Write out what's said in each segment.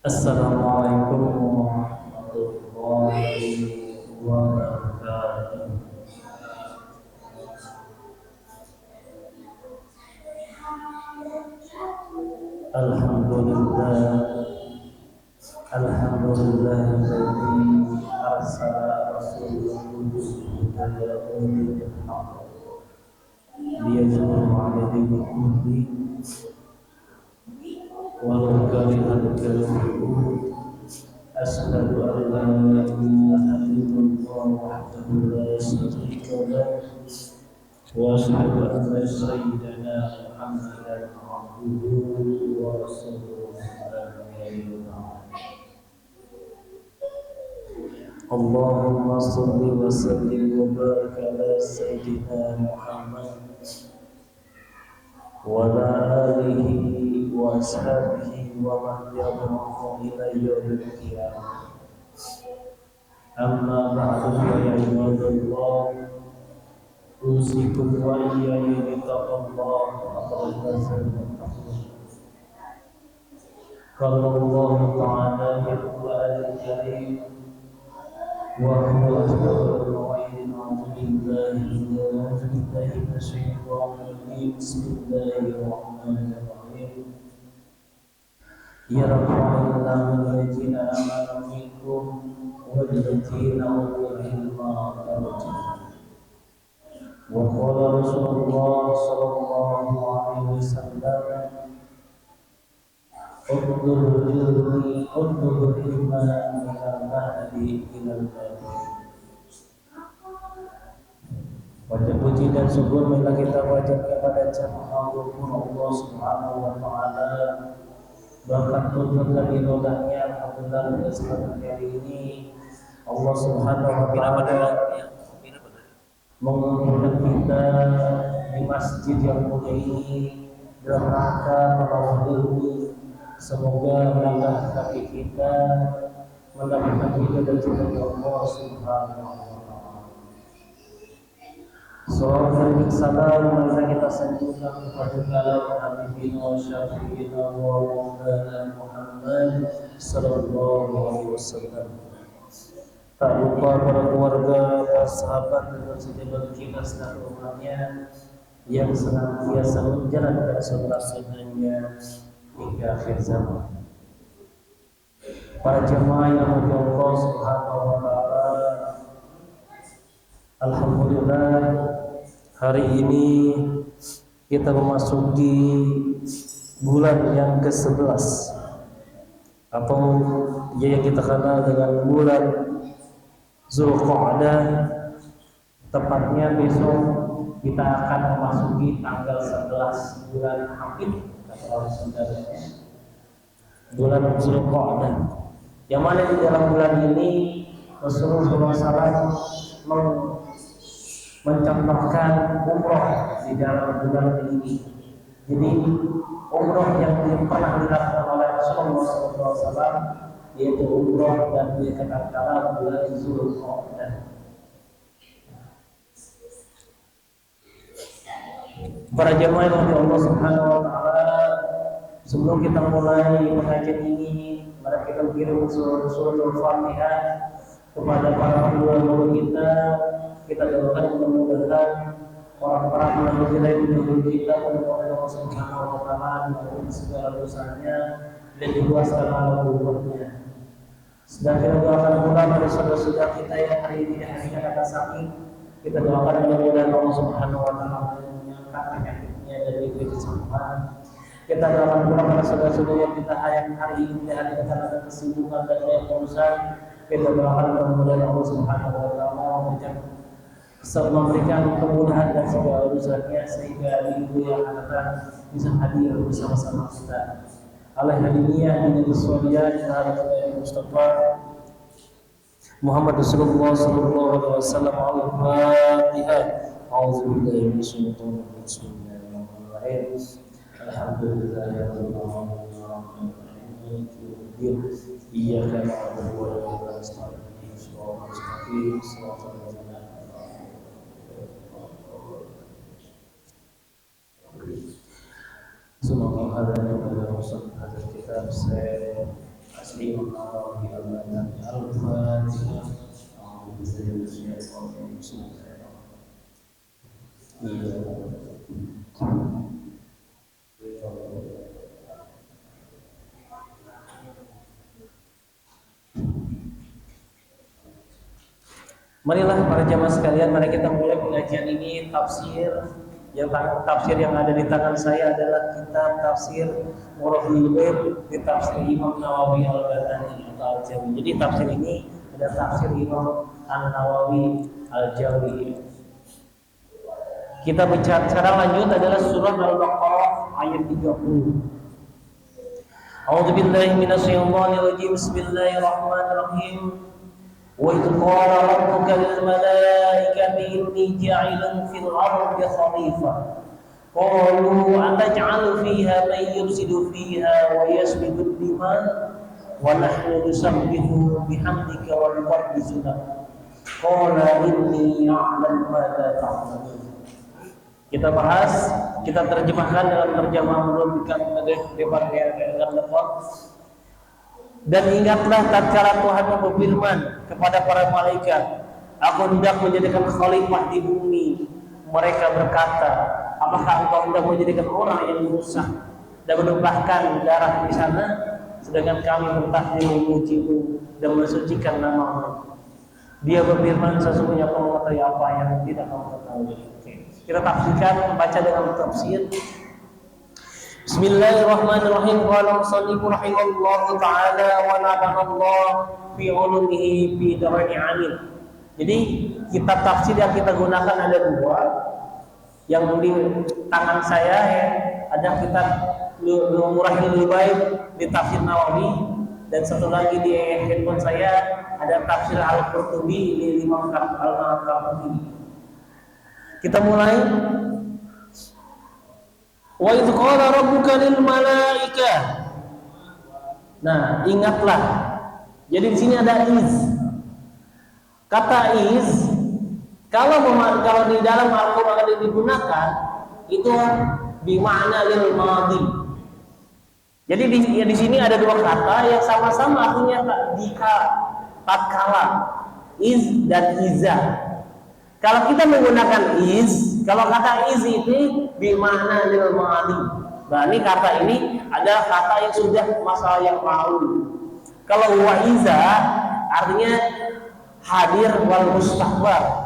Assalamualaikum warahmatullahi wabarakatuh. Alhamdulillah, alhamdulillahilladzi arsala rasulahu bil haqq liyajma'al 'alaihi kulli walau karihal kafirun. Asyhadu an la ilaha illallah wahdahu la syarika lahu wa asyhadu anna sayyidana Muhammadan abduhu wa rasuluhu. Allahumma shalli wa sallim wa barik ala sayyidina Muhammad wa ala alihi wa ashabihi wa man tabi'ahum ila yaumil qiyamah. Amma ba'du ya ibadallah, usikum wa iyaya bittaqwallah faqad faza al-muttaqun. Qala Allah ta'ala fil Qur'anil Karim wa huwa asdaqul qa'ilin. A'udzu billahi minasyaitonir rajim. Bismillahirrahmanirrahim. Yarfa'illahu alladhina amanu minkum walladzina utul ilma darajat. Wa qala Rasulullah sallallahu alaihi wasallam, Utlubul ilma minal mahdi ilal lahdi. Wajah puji dan syukur marilah kita panjatkan kepada Allah Subhanahu wa taala. Bahkan untuk lagi rodanya, alhamdulillah pada kesempatan kali ini Allah Subhanahu wa taala mengumpulkan kita di masjid yang mulia ini dalam rangka melawat ilmu. Semoga melangkah kaki kita mendapatkan ridho dan cinta Allah Subhanahu wa taala. Salawat dan salam marilah kita sanjungkan kepada kalam Habibina wa Syafi'ina wa Maulana Muhammad sallallahu alaihi wasallam. Tak lupa para keluarga, para sahabat dan sejumlah kita setelahnya yang senantiasa menjalankan sunnah-sunnahnya hingga akhir zaman. Para jemaah yang dimuliakan Allah Subhanahu wa taala, alhamdulillah hari ini kita memasuki bulan yang ke-11 atau yang kita kenal dengan bulan Zulqa'dah. Tepatnya besok kita akan memasuki tanggal 11 bulan Hafid, kata orang saudaranya, bulan Zulqa'dah, yang mana di dalam bulan ini Rasulullah SAW mencontohkan umroh di dalam bulan ini. Jadi umroh yang pernah dilakukan oleh Rasulullah SAW yaitu umroh dan dikatakan bulan Zulqa'dah. Para jemaah yang Allah Subhanahu wa taala, sebelum kita mulai pengajian ini, mari kita kirim suratul Fatihah kepada para guru kita. Kita doakan mudah-mudahan orang-orang yang menjadi kita oleh Allah Subhanahu wa taala diampuni segala dosanya dan diluaskan alam kuburnya. Sedang kita doakan pula pada saudara-saudara kita yang hari ini akan sakit. Kita doakan mudah-mudahan Allah Subhanahu wa taala menyangkat penyakitnya dan diberi kesembuhan. Kita doakan pula pada saudara-saudara yang kita yang hari ini dihadapkan ada kesibukan dan banyak urusan. Kita doakan mudah-mudahan Allah Subhanahu wa taala memberikan kemudahan dan segala urusannya sehingga minggu yang akan datang bisa hadir bersama-sama kita. Alaihi hadiniyah min as-saliyat ala Mustafa Muhammad Rasulullah sallallahu alaihi wasallam. Al-Fatihah. A'udzubillahi minasyaitonir rajim. Bismillahirrahmanirrahim. Alhamdulillahirabbil alamin. Iyyaka na'budu wa iyyaka nasta'in. Shiratal mustaqim. Shiratal ladzina Semoga hadanya pada Rasul hadis kita saya tafsir Nawawi al-Badani al-Fatihah. A'udzu billahi minasyaitonir rajim. Marilah para jamaah sekalian, mari kita mulai pengajian ini. Tafsir yang ada di tangan saya adalah kitab tafsir Murahul Ghaib di tafsir Imam Nawawi al-Badani atau Al-Jawi. Jadi tafsir ini ada tafsir Imam An-Nawawi Al-Jawi. Kita bicara lanjut adalah surah Al-Baqarah ayat 30. A'udzu billahi minasyaitonir rajim. Bismillahirrahmanirrahim. وَإِذْ قَالَ رَبُّكَ لِلْمَلَائِكَةِ إِنِّي جَاعِلٌ فِي الْأَرْضِ خَلِيفَةً قَالُوا أَتَجْعَلُ فِيهَا مَن يُفْسِدُ فِيهَا وَيَسْفِكُ الدِّمَاءَ وَنَحْنُ نُسَبِّحُ بِحَمْدِكَ وَنُقَدِّسُ لَكَ قَالَ إِنِّي أَعْلَمُ مَا لَا تَعْلَمُونَ. Kita bahas, kita terjemahkan dalam terjemahan menurunkan debat dengan lafaz. Dan ingatlah tatkala Tuhan berfirman kepada para malaikat, Aku hendak menjadikan khalifah di bumi. Mereka berkata, apakah engkau hendak menjadikan orang yang merusak dan menumpahkan darah di sana, sedangkan kami bertakbir memujimu dan mensucikan nama-Mu. Dia berfirman, sesungguhnya kamu mengetahui apa yang tidak kamu ketahui. Kita tafsirkan, baca dengan tafsir. Bismillahirrahmanirrahim. Qala musannifu rahimahullahu ta'ala wa nafa'allahu fi 'ulumihi fi darani 'amin. Jadi kitab tafsir yang kita gunakan ada dua. Yang di tangan saya ada kitab Murahul Ghaib di tafsir Nawawi, dan satu lagi di handphone saya ada tafsir Al-Qurtubi di Imam Al-Qurtubi. Kita mulai. Wa idz qala rabbuka lil malaikah. Nah, ingatlah. Jadi di sini ada iz. Kata iz kalau di dalam Al-Qur'an digunakan itu bermakna lil madhi. Jadi di sini ada dua kata yang sama-sama artinya tatkala, iz dan iza. Kalau kita menggunakan iz, kalau kata iz itu bermakna lil madhi. Berarti kata ini adalah kata yang sudah masalah yang lalu. Kalau wa iza artinya hadir wal mustaqbal.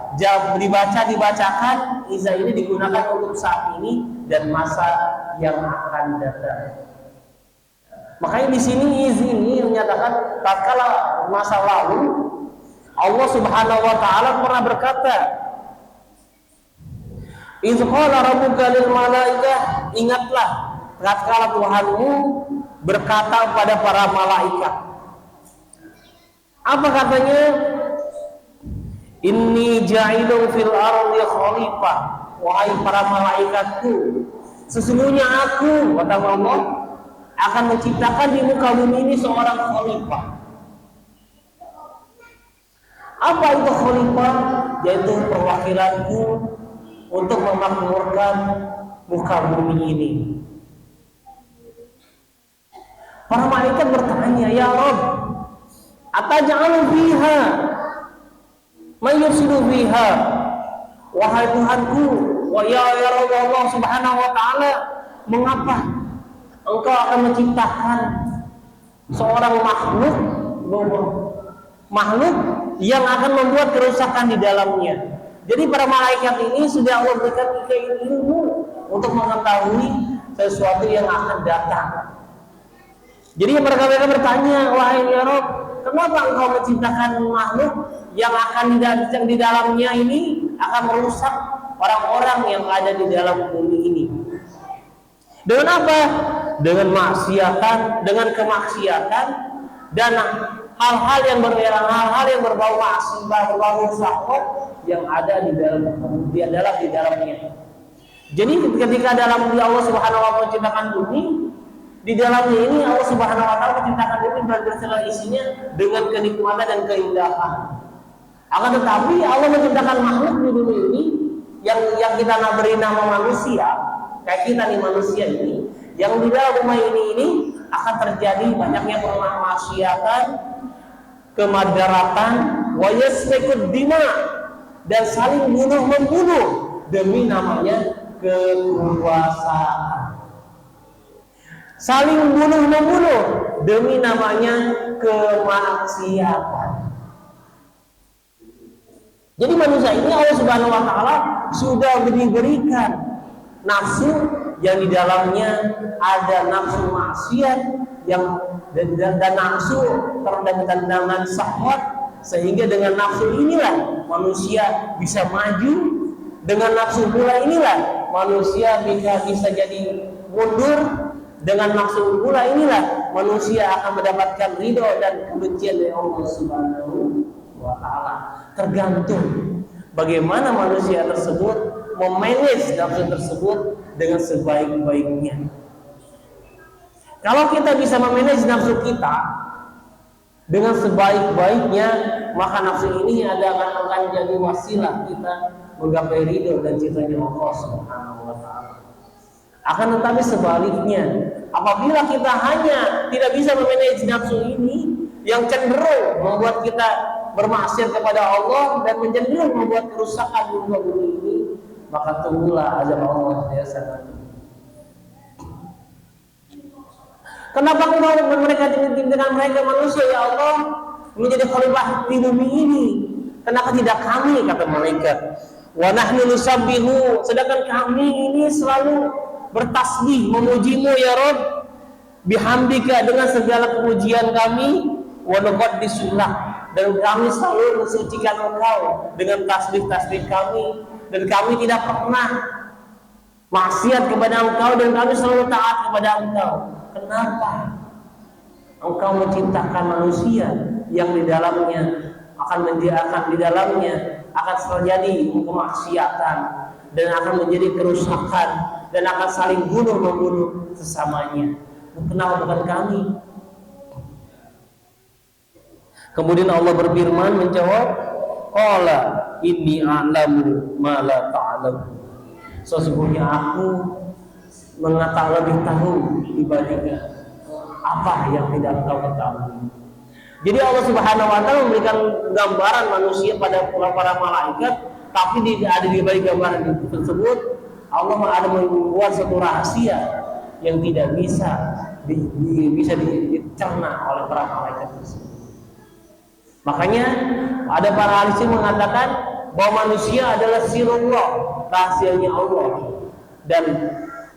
Dibacakan iza ini digunakan untuk saat ini dan masa yang akan datang. Makanya di sini iz ini menyatakan tatkala masa lalu Allah Subhanahu wa taala pernah berkata, Idz qala rabbuka lil malaikah, ingatlah tatkala Tuhanmu berkata kepada para malaikat. Apa katanya? Inni ja'ilun fil ardi khalifah. Wahai para malaikatku, sesungguhnya aku, kata Allah, akan menciptakan di muka bumi ini seorang khalifah. Apa itu khalifah? Yaitu perwakilanku untuk memakmurkan muka bumi ini. Para malaikat bertanya, ya Rabb, ataj'alu fiha may yufsidu fiha. Wahai Tuhanku, ya Rabb Allah Subhanahu wa taala, mengapa Engkau akan menciptakan seorang makhluk yang akan membuat kerusakan di dalamnya? Jadi para malaikat ini sudah Allah berikan ilmu untuk mengetahui sesuatu yang akan datang. Jadi mereka bertanya, wahai ya Rabb, kenapa Engkau menciptakan makhluk yang akan di dalamnya ini akan merusak orang-orang yang ada di dalam bumi ini? Dengan apa? Dengan maksiatan, dengan kemaksiatan dan hal-hal yang berbau maksiat, berbau syahwat yang ada di dalamnya. Jadi ketika dalam Allah Subhanahu wa taala menciptakan bumi, di dalamnya ini Allah Subhanahu wa taala menciptakan bumi berserta isinya dengan kenikmatan dan keindahan. Akan tetapi Allah menciptakan makhluk di bumi ini yang kita beri nama manusia, kayak kita nih manusia ini, yang di dalam bumi ini akan terjadi banyaknya permaksiatan, kemadaratan, wa yasfikud dima, dan saling bunuh membunuh demi namanya kekuasaan. Saling bunuh membunuh demi namanya kemaksiatan. Jadi manusia ini Allah Subhanahu wa taala sudah diberikan nafsu yang di dalamnya ada nafsu maksiat yang dan nafsu terhadap tendangan syahwat, sehingga dengan nafsu inilah manusia bisa maju, dengan nafsu pula inilah manusia bisa jadi mundur, dengan nafsu pula inilah manusia akan mendapatkan ridho dan kebencian dari Allah Subhanahu wa ta'ala. Tergantung bagaimana manusia tersebut memanage nafsu tersebut dengan sebaik-baiknya. Kalau kita bisa memanage nafsu kita dengan sebaik-baiknya, maka nafsu ini akan jadi wasilah kita menggapai ridho dan cintanya Allah Subhanahu wa ta'ala. Akan tetapi sebaliknya, apabila kita hanya tidak bisa memanage nafsu ini yang cenderung membuat kita bermaksiat kepada Allah dan cenderung membuat kerusakan di muka bumi ini, maka tunggulah azab Allah yang sangat. Kenapa mereka dengan mereka manusia ya Allah menjadi khalifah di bumi ini? Kenapa tidak kami, kata mereka? Wa nahnu nusabbihu, sedangkan kami ini selalu bertasbih memujimu ya Rabb, bihamdika, dengan segala kemujian kami, wa nuqaddisulah, dan kami selalu mensucikan Engkau dengan tasbih-tasbih kami, dan kami tidak pernah maksiat kepada Engkau, dan kami selalu taat kepada Engkau. Kenapa Engkau menciptakan manusia yang di dalamnya akan terjadi kemaksiatan dan akan menjadi kerusakan dan akan saling bunuh membunuh sesamanya? Kenapa bukan kami? Kemudian Allah berfirman menjawab, qala inni a'lamu ma la ta'lamu, sesungguhnya aku lebih tahu dibandingkan apa yang tidak engkau ketahui. Jadi Allah Subhanahu wa taala memberikan gambaran manusia pada para malaikat, tapi ada di balik gambaran tersebut Allah ada membuat satu rahasia yang tidak bisa dicerna oleh para malaikat tersebut. Makanya ada para ahli mengatakan bahwa manusia adalah sirullah, rahasianya Allah, dan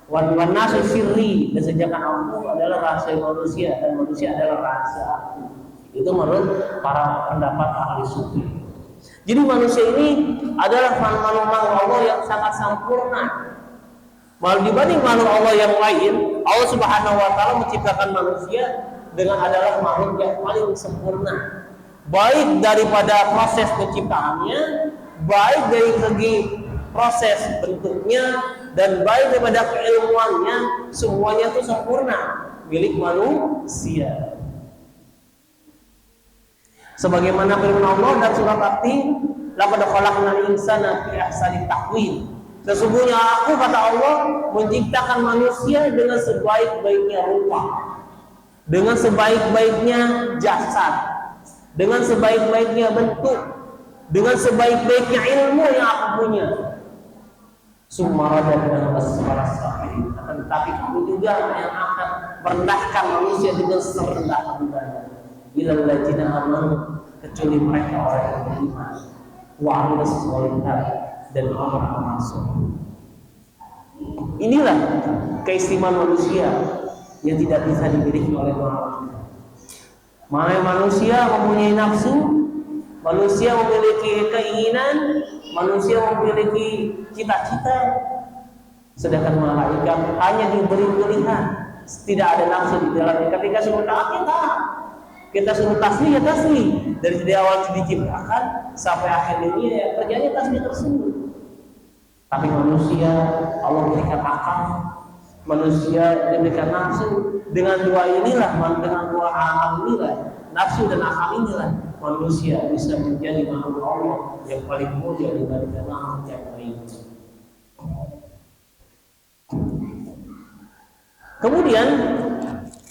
wan nasu sirri, dan sedangkan aku adalah rahasia manusia dan manusia adalah rahasia aku. Itu menurut para pendapat ahli sufi. Jadi manusia ini adalah makhluk Allah yang sangat sempurna. Malah dibanding makhluk Allah yang lain, Allah Subhanahu wa taala menciptakan manusia dengan adalah makhluk yang paling sempurna. Baik daripada proses penciptaannya, baik dari segi proses bentuknya, dan baik daripada keilmuannya, semuanya itu sempurna milik manusia. Sebagaimana firman Allah dan surat At-Tin, laqad khalaqnal insana fi ahsani taqwim, sesungguhnya aku, kata Allah, menciptakan manusia dengan sebaik-baiknya rupa, dengan sebaik-baiknya jasad, dengan sebaik-baiknya bentuk, dengan sebaik-baiknya ilmu yang aku punya. Sumara dan asfara safilin, tetapi kamu juga yang akan merendahkan manusia dengan serendah-rendahnya. Ilal ladzina amanu, kecuali mereka orang yang beriman, wa amilus sholihat, dan amal-amal saleh. Inilah keistimewaan manusia yang tidak bisa dimiliki oleh manusia. Manusia mempunyai nafsu, manusia memiliki keinginan, manusia memiliki cita-cita, sedangkan malaikat hanya diberi pilihan, tidak ada nafsu di dalamnya. Ketika suruh taat, kita suruh tasbih, ya tasbih. Dari awal diciptakan sampai akhir dunia ya terjadi tasbih tersebut. Tapi manusia Allah berikan akal, manusia diberikan nafsu. Dengan dua inilah, dengan dua amal inilah, nafsu dan akal inilah, manusia bisa menjadi makhluk Allah yang paling mulia dibandingkan makhluk yang lain. Kemudian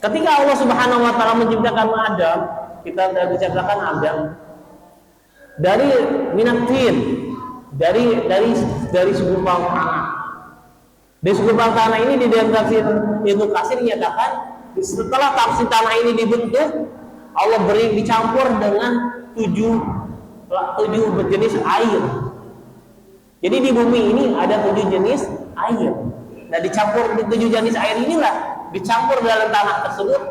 Ketika Allah Subhanahu wa taala menciptakan Adam, kita sudah diciptakan Adam dari minatin, dari segumpal tanah. Dari segumpal tanah ini di dalam tafsir Ibnu Katsir dinyatakan setelah tafsir tanah ini dibentuk, Allah beri dicampur dengan tujuh jenis air. Jadi di bumi ini ada 7 jenis air. Nah, dicampur di 7 jenis air inilah dicampur dalam tanah tersebut,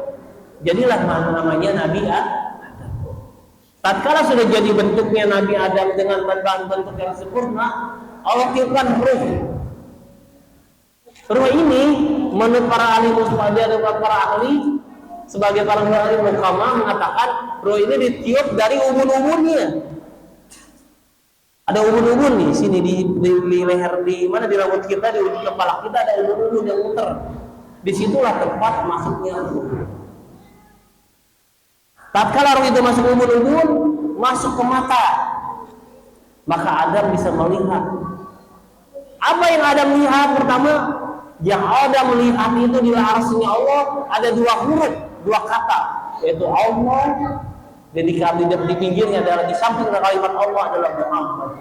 jadilah namanya Nabi Adam. Tatkala sudah jadi bentuknya Nabi Adam dengan bentuk yang sempurna, Allah tiupkan ruh. Ruh ini menurut para ahli mustajab dan para ahli, sebagai para ahli mukamah mengatakan ruh ini ditiup dari ubun-ubunnya. Ada ubun-ubun di sini di leher, di mana di rambut kita, di ujung kepala kita ada ubun-ubun yang muter. Disitulah tempat masuknya ruh. Tatkala ruh itu masuk ubun-ubun, masuk ke mata, maka Adam bisa melihat. Apa yang Adam lihat? Pertama, yang Adam melihat itu di arsy-Nya Allah ada 2 huruf, 2 kata, yaitu Allah. Dan di pinggirnya adalah, di samping kalimat Allah adalah Muhammad.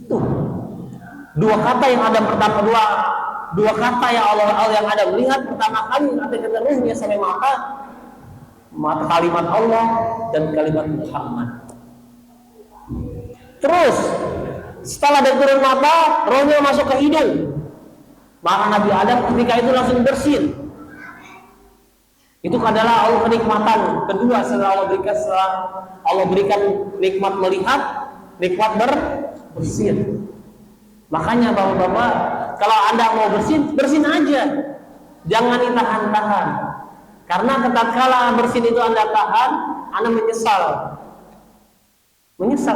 Tuh, 2 kata yang Adam pertama, dua kata yang Allah yang Adam lihat pertama kali ketika ruhnya sampai mata kalimat Allah dan kalimat Muhammad. Terus setelah dari turun mata, rohnya masuk ke hidung. Maka Nabi Adam ketika itu langsung bersin. Itu adalah Allah kenikmatan kedua setelah Allah berikan nikmat melihat, nikmat bersin. Makanya bapak-bapak, kalau Anda mau bersin aja, jangan ditahan-tahan. Karena tatkala bersin itu Anda tahan, Anda menyesal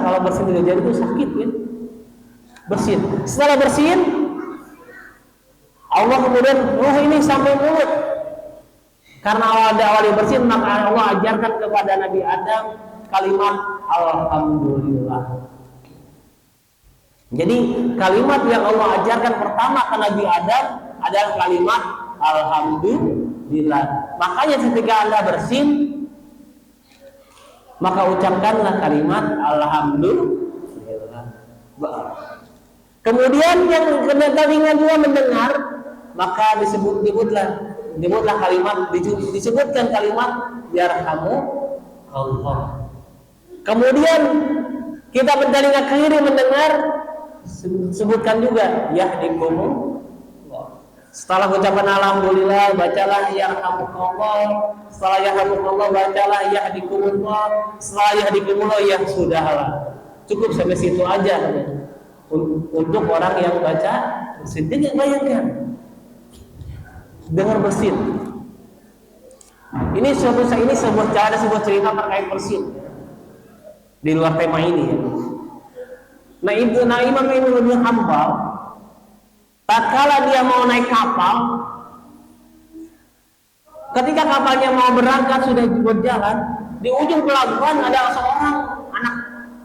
kalau bersin tidak jadi itu sakit ya. Bersin. Setelah bersin, Allah kemudian ruh ini sampai mulut. Karena awal bersin, maka Allah ajarkan kepada Nabi Adam kalimat Alhamdulillah. Jadi kalimat yang Allah ajarkan pertama ke Nabi Adam adalah kalimat Alhamdulillah. Makanya ketika Anda bersin, maka ucapkanlah kalimat Alhamdulillah. Kemudian yang tadinya juga mendengar, maka disebutkan kalimat yarhamu Allah. Kemudian kita bertelinga kiri mendengar, sebutkan juga yahdikumullah. Setelah ucapan alhamdulillah, bacalah yarhamukallah. Setelah yarhamukallah, bacalah yahdikumullah. Setelah yahdikumullah, ya sudahlah. Cukup sampai situ aja untuk orang yang baca bersin. Bayangkan dengar bersin. Ini ada sebuah cerita terkait bersin di luar tema ini. Nah, Imam Ibnu Hanbal tatkala dia mau naik kapal, ketika kapalnya mau berangkat sudah berjalan, di ujung pelabuhan ada seorang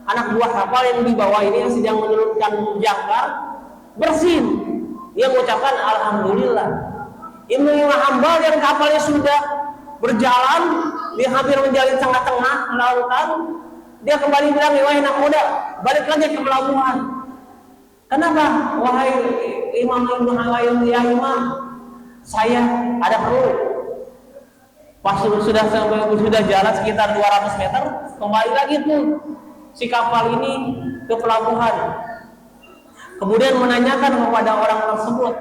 anak buah kapal yang di bawah ini yang sedang menurunkan jangkar bersin. Dia mengucapkan alhamdulillah. Ibnu Hanbal yang kapalnya sudah berjalan, dia hampir menjalin tengah-tengah lautan, dia kembali bilang, wahai anak muda, balik lagi ke pelabuhan. Kenapa? Wahai Imam Ibnu Hanbal, ya Imam, saya ada perlu. Pas sudah jalan sekitar 200 meter, kembali lagi tuh si kapal ini ke pelabuhan. Kemudian menanyakan kepada orang tersebut,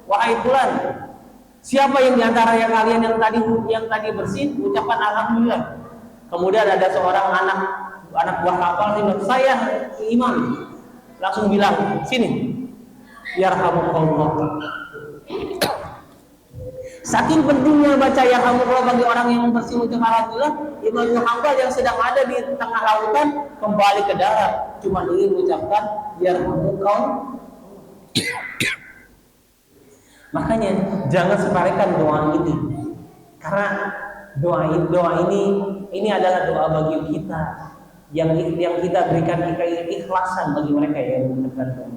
wahai fulan, siapa yang diantara kalian yang tadi bersin ucapan alhamdulillah? Kemudian ada seorang anak buah kapal bilang, saya Imam. Langsung bilang, sini, yarhamukallah. Saking pentingnya baca yarhamukallah bagi orang yang bersin ucapan alhamdulillah, Imam Hanbal yang sedang ada di tengah lautan kembali ke darat, cuma ingin mengucapkan yarhamukallah. Makanya jangan separakan doa ini, karena doa ini adalah doa bagi kita yang kita berikan keikhlasan bagi mereka yang mendengarkan.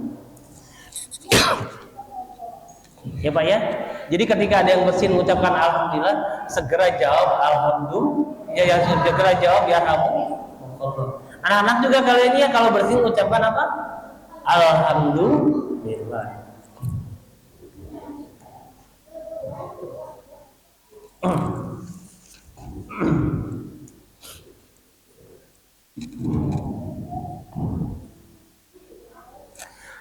Ya Pak ya. Jadi ketika ada yang bersin mengucapkan alhamdulillah, segera jawab alhamdulillah. Ya segera jawab ya alhamdulillah. Anak-anak juga kalian ya kalau bersin mengucapkan apa? Alhamdulillah.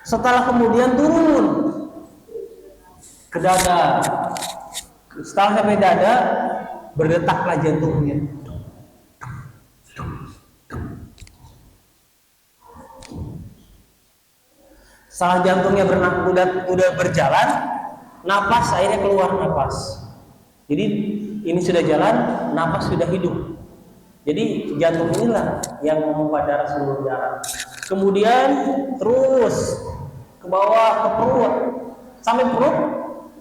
Setelah kemudian turun ke dada, setelah sampai dada berdetaklah jantungnya. Setelah jantungnya udah berjalan, napas akhirnya keluar napas. Jadi ini sudah jalan, napas sudah hidup. Jadi jantung inilah yang memompa darah seluruh darah. Kemudian terus ke bawah ke perut, sampai perut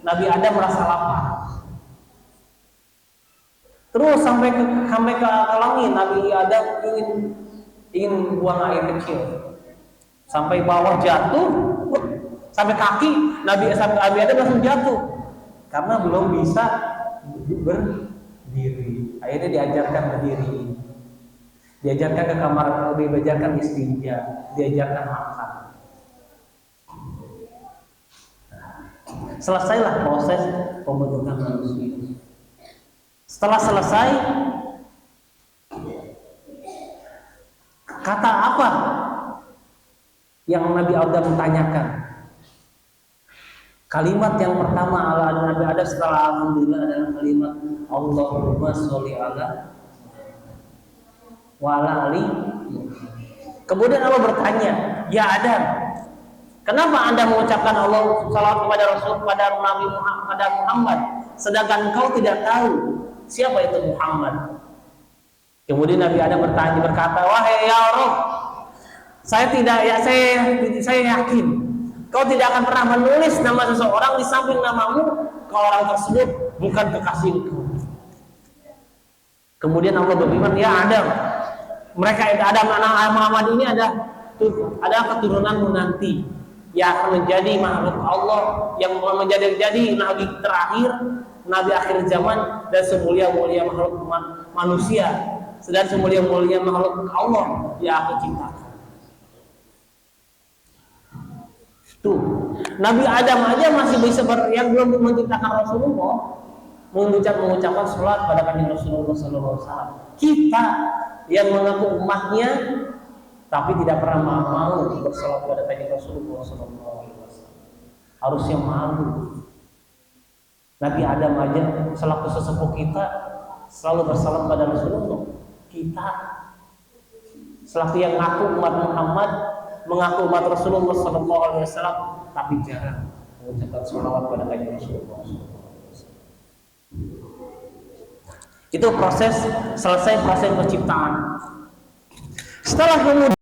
Nabi Adam merasa lapar. Terus sampai ke langit, Nabi Adam ingin buang air kecil. Sampai bawah jatuh, sampai kaki Nabi Adam langsung jatuh karena belum bisa berdiri. Akhirnya diajarkan berdiri, diajarkan ke kamar, diajarkan istinja, diajarkan makan. Selesailah proses pembentukan manusia. Setelah selesai, kata apa yang Nabi Adam tanyakan? Kalimat yang pertama ala Nabi Adam setelah alhamdulillah adalah kalimat Allahumma sholli ala wa ala ali. Kemudian Allah bertanya, ya Adam, kenapa Anda mengucapkan Allah salawat kepada Rasul kepada Nabi Muhammad sedangkan engkau tidak tahu siapa itu Muhammad? Kemudian Nabi Adam berkata, wahai ya Rabb, saya yakin kau tidak akan pernah menulis nama seseorang di samping namamu kalau orang tersebut bukan kekasihku. Kemudian Allah berfirman, ya Adam, mereka itu Adam anak Muhammad ini ada keturunanmu nanti yang akan menjadi makhluk Allah, yang menjadi nabi terakhir, nabi akhir zaman, dan semulia-mulia makhluk manusia, dan semulia-mulia makhluk Allah yang aku ciptakan. Tuh, Nabi Adam aja masih bisa yang belum menciptakan Rasulullah mengucapkan salat pada kanjeng Rasulullah SAW. Kita yang mengaku umatnya tapi tidak pernah mau bersalat pada kanjeng Rasulullah SAW. Harusnya malu. Nabi Adam aja selaku sesepuh kita selalu bersalat pada Rasulullah. Kita selaku yang ngaku umat Muhammad, mengaku umat Rasulullah SAW, tapi jarang mengucapkan sholawat pada kanjeng Rasulullah SAW. Itu selesai proses penciptaan. Setelah kemudian